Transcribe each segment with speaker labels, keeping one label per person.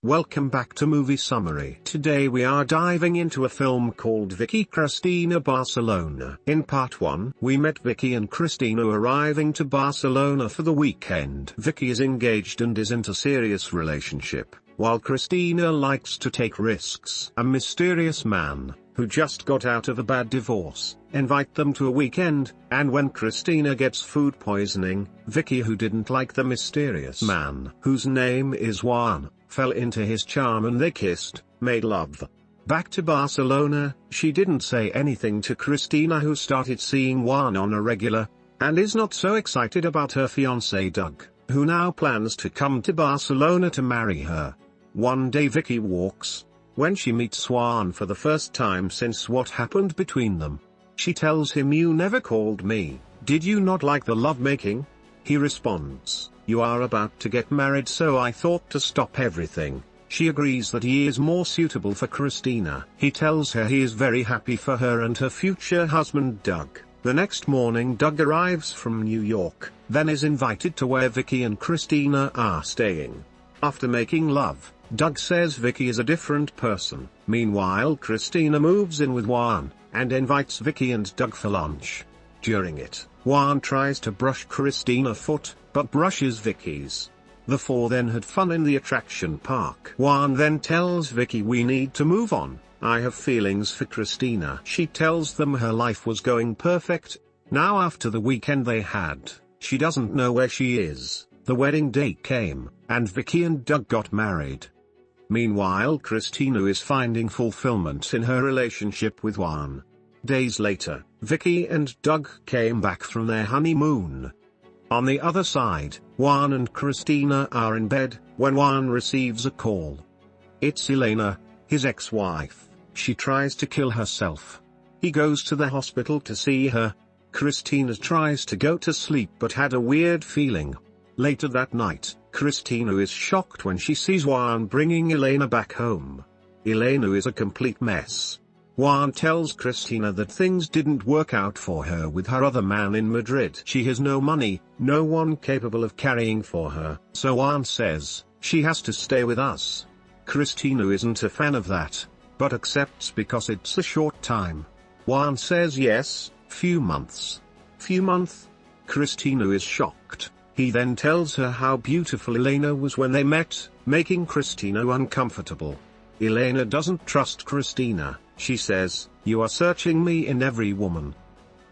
Speaker 1: Welcome back to Movie Summary. Today we are diving into a film called Vicky Cristina Barcelona. In part 1, we met Vicky and Cristina arriving to Barcelona for the weekend. Vicky is engaged and is into serious relationship, while Cristina likes to take risks. A mysterious man, who just got out of a bad divorce, invite them to a weekend, and when Cristina gets food poisoning, Vicky, who didn't like the mysterious man, whose name is Juan, fell into his charm and they kissed, made love. Back to Barcelona, she didn't say anything to Cristina, who started seeing Juan on a regular, and is not so excited about her fiancé Doug, who now plans to come to Barcelona to marry her. One day Vicky walks, when she meets Juan for the first time since what happened between them. She tells him, "You never called me, did you not like the lovemaking?" He responds, "You are about to get married, so I thought to stop everything." She agrees that he is more suitable for Cristina. He tells her he is very happy for her and her future husband Doug. The next morning Doug arrives from New York, then is invited to where Vicky and Cristina are staying. After making love, Doug says Vicky is a different person. Meanwhile Cristina moves in with Juan, and invites Vicky and Doug for lunch. During it, Juan tries to brush Cristina's foot, but brushes Vicky's. The four then had fun in the attraction park. Juan then tells Vicky, "We need to move on, I have feelings for Cristina." She tells them her life was going perfect. Now after the weekend they had, she doesn't know where she is. The wedding day came, and Vicky and Doug got married. Meanwhile Cristina is finding fulfillment in her relationship with Juan. Days later, Vicky and Doug came back from their honeymoon. On the other side, Juan and Cristina are in bed, when Juan receives a call. It's Elena, his ex-wife. She tries to kill herself. He goes to the hospital to see her. Cristina tries to go to sleep but had a weird feeling. Later that night, Cristina is shocked when she sees Juan bringing Elena back home. Elena is a complete mess. Juan tells Cristina that things didn't work out for her with her other man in Madrid. She has no money, no one capable of caring for her, so Juan says, "She has to stay with us." Cristina isn't a fan of that, but accepts because it's a short time. Juan says yes, few months. Few months? Cristina is shocked. He then tells her how beautiful Elena was when they met, making Cristina uncomfortable. Elena doesn't trust Cristina. She says, "You are searching me in every woman."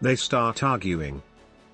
Speaker 1: They start arguing.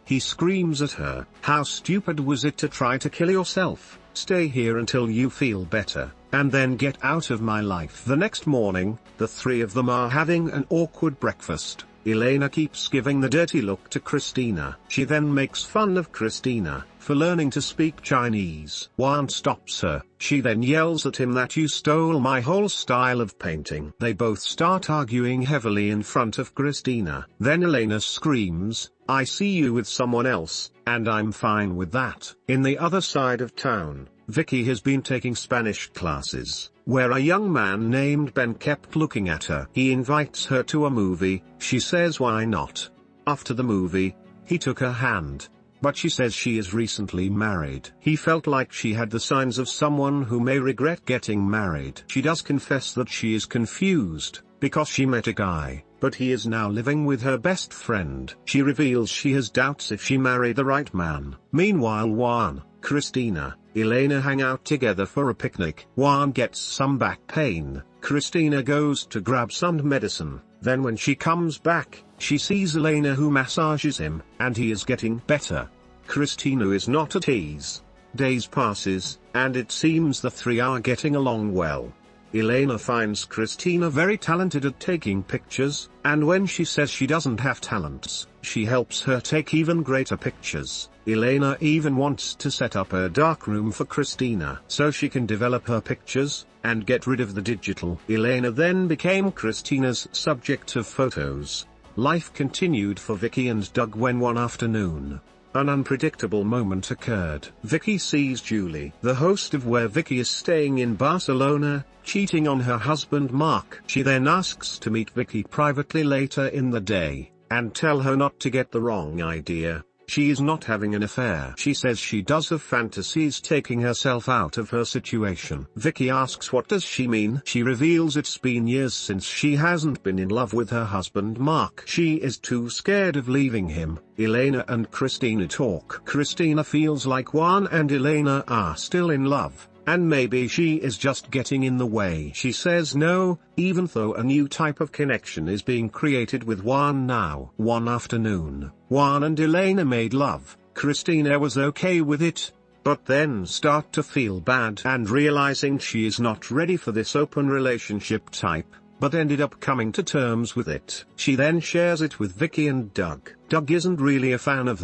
Speaker 1: He screams at her, "How stupid was it to try to kill yourself? Stay here until you feel better, and then get out of my life." The next morning, the three of them are having an awkward breakfast. Elena keeps giving the dirty look to Cristina. She then makes fun of Cristina for learning to speak Chinese. Juan stops her. She then yells at him that "You stole my whole style of painting." They both start arguing heavily in front of Cristina. Then Elena screams, "I see you with someone else, and I'm fine with that." In the other side of town, Vicky has been taking Spanish classes, where a young man named Ben kept looking at her. He invites her to a movie. She says why not. After the movie, he took her hand, but she says she is recently married. He felt like she had the signs of someone who may regret getting married. She does confess that she is confused, because she met a guy, but he is now living with her best friend. She reveals she has doubts if she married the right man. Meanwhile Juan, Cristina, Elena hang out together for a picnic. Juan gets some back pain. Cristina goes to grab some medicine. Then when she comes back, she sees Elena, who massages him, and he is getting better. Cristina is not at ease. Days passes, and it seems the three are getting along well. Elena finds Cristina very talented at taking pictures, and when she says she doesn't have talents, she helps her take even greater pictures. Elena even wants to set up a darkroom for Cristina so she can develop her pictures, and get rid of the digital. Elena then became Cristina's subject of photos. Life continued for Vicky and Doug when one afternoon, an unpredictable moment occurred. Vicky sees Julie, the host of where Vicky is staying in Barcelona, cheating on her husband Mark. She then asks to meet Vicky privately later in the day, and tell her not to get the wrong idea. She is not having an affair. She says she does have fantasies taking herself out of her situation. Vicky asks what does she mean. She reveals it's been years since she hasn't been in love with her husband Mark. She is too scared of leaving him. Elena and Christina talk. Christina feels like Juan and Elena are still in love, and maybe she is just getting in the way. She says no, even though a new type of connection is being created with Juan now. One afternoon, Juan and Elena made love. Christina was okay with it, but then start to feel bad and realizing she is not ready for this open relationship type, but ended up coming to terms with it. She then shares it with Vicky and Doug. Doug isn't really a fan of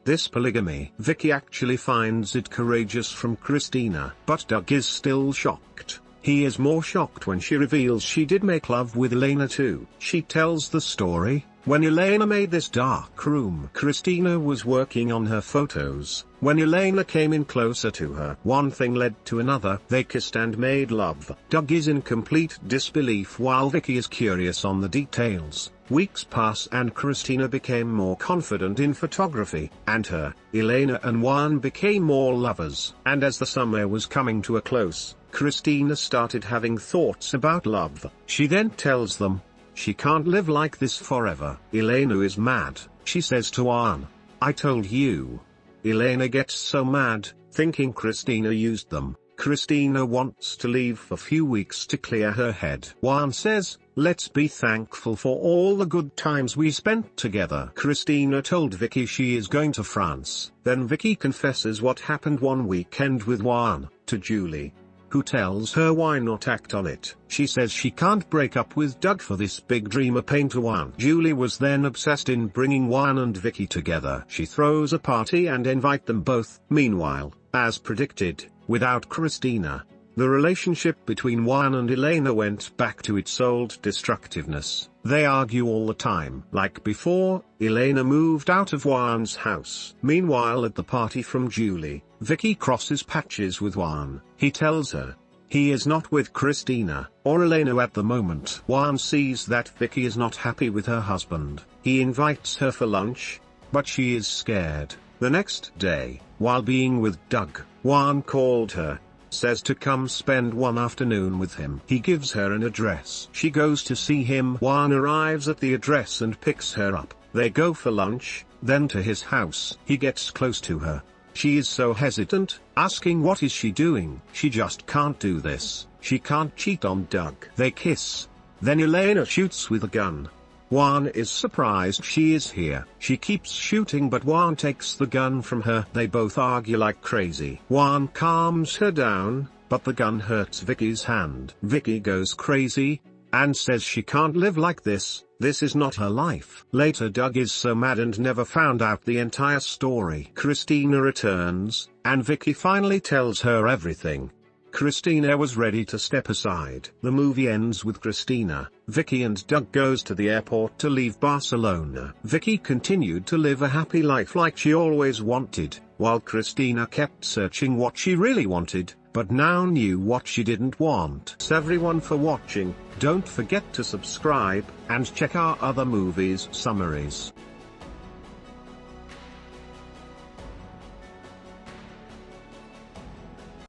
Speaker 1: this polygamy. Vicky actually finds it courageous from Christina, but Doug is still shocked. He is more shocked when she reveals she did make love with Elena too. She tells the story. When Elena made this dark room, Christina was working on her photos. When Elena came in closer to her, one thing led to another. They kissed and made love. Doug is in complete disbelief while Vicky is curious on the details. Weeks pass and Christina became more confident in photography, and Elena and Juan became more lovers. And as the summer was coming to a close, Christina started having thoughts about love. She then tells them she can't live like this forever. Elena is mad. She says to Juan, "I told you." Elena gets so mad, thinking Christina used them. Christina wants to leave for a few weeks to clear her head. Juan says, "Let's be thankful for all the good times we spent together." Christina told Vicky she is going to France. Then Vicky confesses what happened one weekend with Juan to Julie, who tells her why not act on it. She says she can't break up with Doug for this big dream a pain to Juan. Julie was then obsessed in bringing Juan and Vicky together. She throws a party and invite them both. Meanwhile, as predicted, without Christina, the relationship between Juan and Elena went back to its old destructiveness. They argue all the time. Like before, Elena moved out of Juan's house. Meanwhile at the party from Julie, Vicky crosses patches with Juan. He tells her he is not with Christina or Elena at the moment. Juan sees that Vicky is not happy with her husband. He invites her for lunch, but she is scared. The next day, while being with Doug, Juan called her, says to come spend one afternoon with him. He gives her an address. She goes to see him. Juan arrives at the address and picks her up. They go for lunch, then to his house. He gets close to her. She is so hesitant, asking what is she doing. She just can't do this. She can't cheat on Doug. They kiss. Then Elena shoots with a gun. Juan is surprised she is here. She keeps shooting but Juan takes the gun from her. They both argue like crazy. Juan calms her down, but the gun hurts Vicky's hand. Vicky goes crazy, and says she can't live like this is not her life. Later Doug is so mad and never found out the entire story. Christina returns, and Vicky finally tells her everything. Christina was ready to step aside. The movie ends with Christina, Vicky and Doug goes to the airport to leave Barcelona. Vicky continued to live a happy life like she always wanted, while Christina kept searching what she really wanted, but now knew what she didn't want. Thanks everyone for watching. Don't forget to subscribe, and check our other movies summaries.